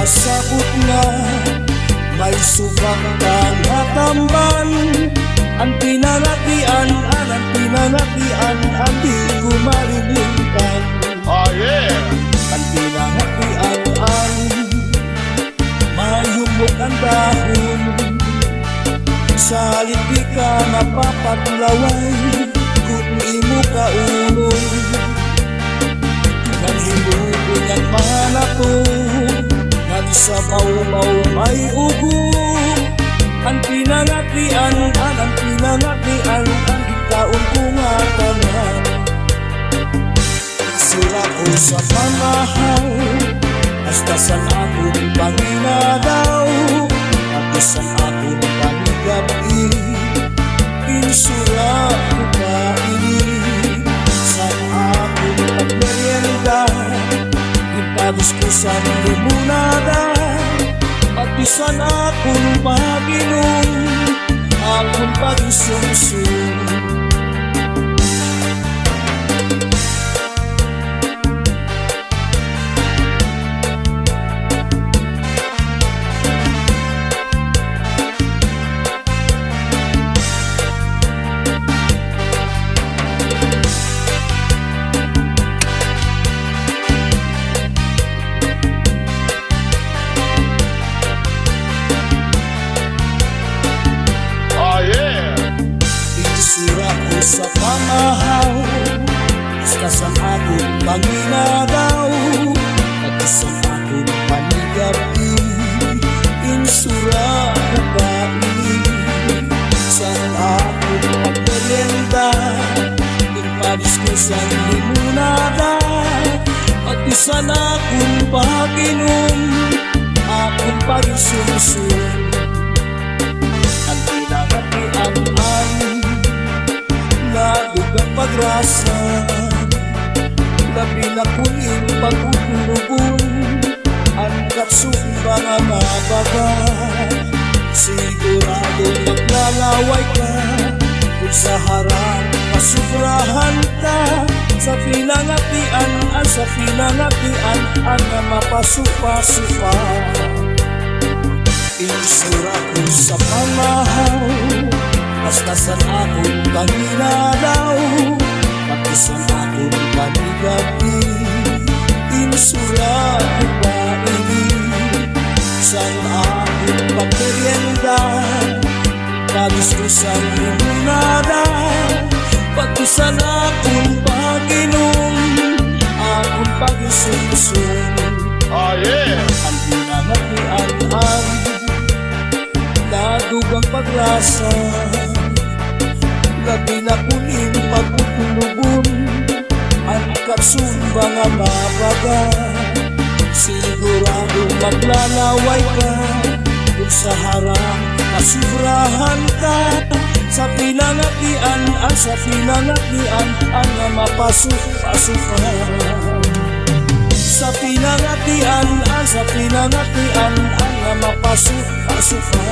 pasabot nga may subak kang hatamban. Ang pinanatian, ang di ko marilintan. Oh yeah! Ang pinanatian, mayumok ang dahon. Sa lipi ka napapaglaway kung imo ka ulong. Nanghimugo niyang malato, nagsabaw-baw may ugo. Ang pinangatian, ang ikaon ko nga tanan. Sira ko sa pamahaw, hasta sa akong panginadaw. At sa akong panigabi, insura ko pa ini. Sa akong pagmerienda, ipagos ko sa limunada. Pati sa akong pag-inom, akong pag-isumsum. Sa pamahaw, hasta sa akong panginadaw. At sa akong panigabi, insura ko pa ini. Sa akong pagmerienda, ipalis ko sa limunada. At isa na akong pag-inom, akong pag-isumsum. Ang pinangatian nadugang pagrasa, labi na kunin pagkutulubon. Ang kapsumba nga mabaga, sigurado maglalaway ka. Kung sa harang masubrahan ka, sa pinangatian, ang mapasupa-supa. Insura ko sa pamahaw, basta sa akong panginadaw. Pati sa akong panigabi, insura ko pa ini. Sa akong pagmerienda, ipagos ko sa limunada. Pati sa akong pag-inom, akong pag-isumsum. Oh yeah! Ang pinangatian, nadugang pagrasa, labi na kunin pagkutulubon. Ang kapsumba nga mabaga, sigurado maglalaway ka. Kung sa harang masubrahan ka, sa pinangatian, ang mapasupa-supa. Sa pinangatian, ang mapasupa-supa.